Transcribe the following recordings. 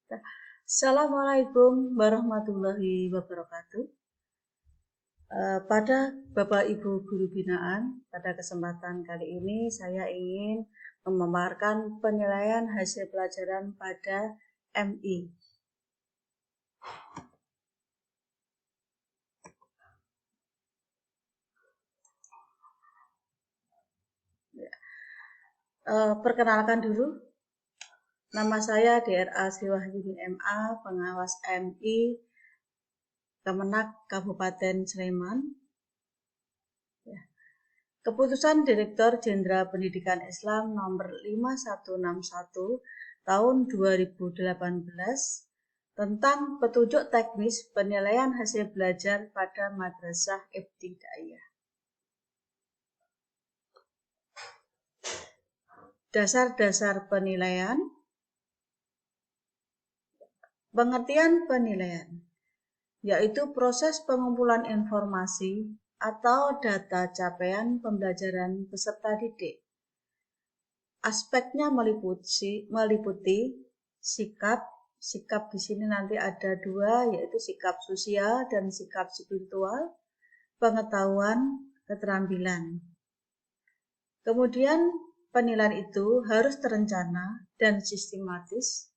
Assalamualaikum warahmatullahi wabarakatuh. Pada Bapak Ibu Guru Binaan, pada kesempatan kali ini saya ingin memaparkan penilaian hasil pelajaran pada MI. Perkenalkan dulu, nama saya DRA Sriwahyuni MA, pengawas MI Kemenak Kabupaten Sleman. Keputusan Direktur Jenderal Pendidikan Islam nomor 5161 tahun 2018 tentang petunjuk teknis penilaian hasil belajar pada madrasah ibtidaiyah. Dasar-dasar penilaian. Pengertian penilaian yaitu proses pengumpulan informasi atau data capaian pembelajaran peserta didik. Aspeknya meliputi sikap di sini nanti ada dua, yaitu sikap sosial dan sikap spiritual, pengetahuan, keterampilan. Kemudian penilaian itu harus terencana dan sistematis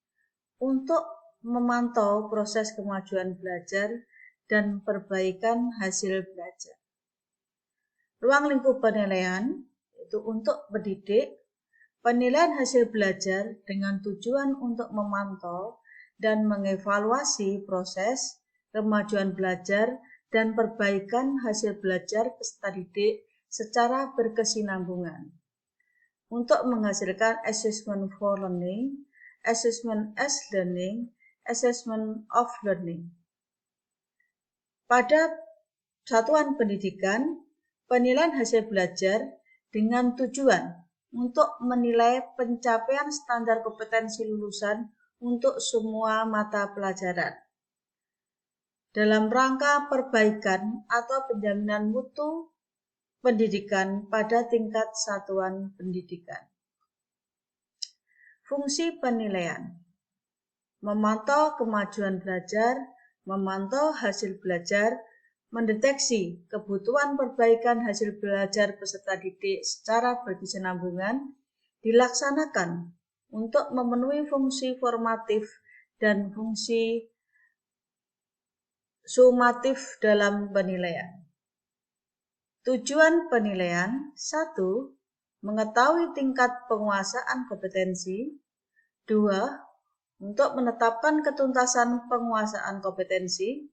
untuk memantau proses kemajuan belajar dan perbaikan hasil belajar. Ruang lingkup penilaian itu untuk pendidik, penilaian hasil belajar dengan tujuan untuk memantau dan mengevaluasi proses kemajuan belajar dan perbaikan hasil belajar peserta didik secara berkesinambungan. Untuk menghasilkan assessment for learning, assessment as learning, assessment of learning. Pada satuan pendidikan, penilaian hasil belajar dengan tujuan untuk menilai pencapaian standar kompetensi lulusan untuk semua mata pelajaran. Dalam rangka perbaikan atau penjaminan mutu pendidikan pada tingkat satuan pendidikan. Fungsi penilaian: memantau kemajuan belajar, memantau hasil belajar, mendeteksi kebutuhan perbaikan hasil belajar peserta didik secara berkesinambungan, dilaksanakan untuk memenuhi fungsi formatif dan fungsi sumatif dalam penilaian. Tujuan penilaian: 1. Mengetahui tingkat penguasaan kompetensi. 2. Untuk menetapkan ketuntasan penguasaan kompetensi.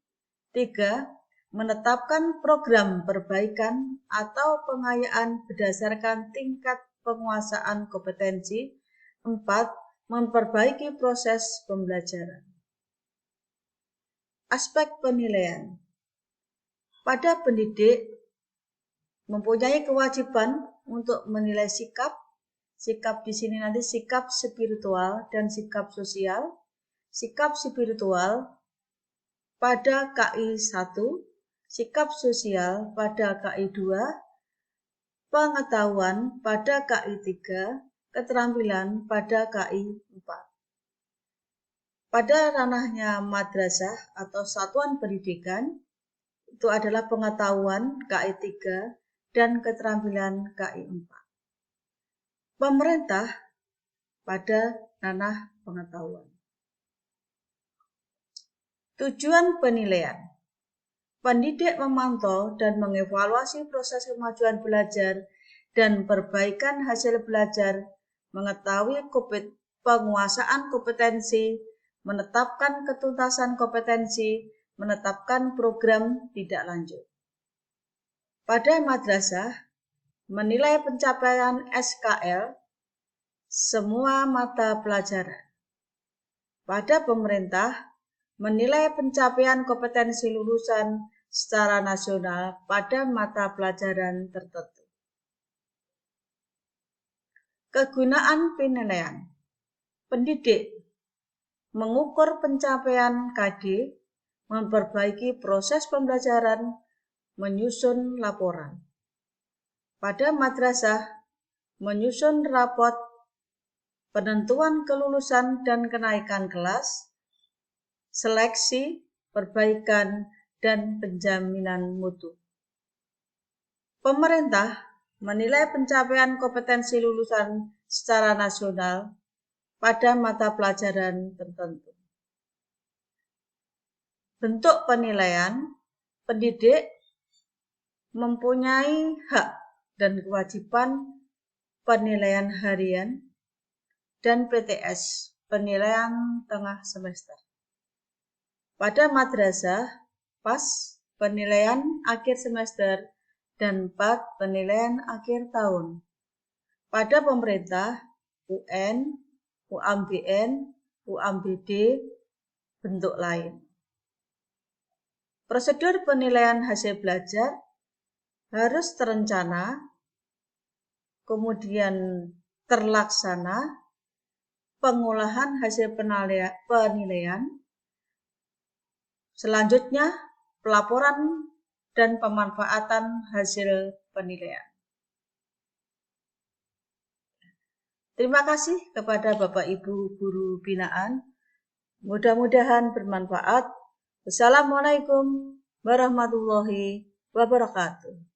3. Menetapkan program perbaikan atau pengayaan berdasarkan tingkat penguasaan kompetensi. 4. Memperbaiki proses pembelajaran. Aspek penilaian. Pada pendidik mempunyai kewajiban untuk menilai sikap di sini nanti sikap spiritual dan sikap sosial. Sikap spiritual pada KI 1, sikap sosial pada KI 2, pengetahuan pada KI 3, keterampilan pada KI 4. Pada ranahnya madrasah atau satuan pendidikan, itu adalah pengetahuan KI 3 dan keterampilan KI 4. Pemerintah pada ranah pengetahuan. Tujuan penilaian: pendidik memantau dan mengevaluasi proses kemajuan belajar dan perbaikan hasil belajar, mengetahui penguasaan kompetensi, menetapkan ketuntasan kompetensi, menetapkan program tidak lanjut. Pada madrasah, menilai pencapaian SKL semua mata pelajaran. Pada pemerintah, menilai pencapaian kompetensi lulusan secara nasional pada mata pelajaran tertentu. Kegunaan penilaian: pendidik mengukur pencapaian KD, memperbaiki proses pembelajaran, menyusun laporan. Pada madrasah, menyusun rapot penentuan kelulusan dan kenaikan kelas, seleksi, perbaikan, dan penjaminan mutu. Pemerintah menilai pencapaian kompetensi lulusan secara nasional pada mata pelajaran tertentu. Bentuk penilaian, pendidik mempunyai hak dan kewajiban penilaian harian dan PTS, penilaian tengah semester. Pada madrasah, PAS, penilaian akhir semester, dan PAT, penilaian akhir tahun. Pada pemerintah, UN, UAMBN, UAMBD, bentuk lain. Prosedur penilaian hasil belajar harus terencana, kemudian terlaksana, pengolahan hasil penilaian, selanjutnya pelaporan dan pemanfaatan hasil penilaian. Terima kasih kepada Bapak Ibu Guru Binaan. Mudah-mudahan bermanfaat. Wassalamualaikum warahmatullahi wabarakatuh.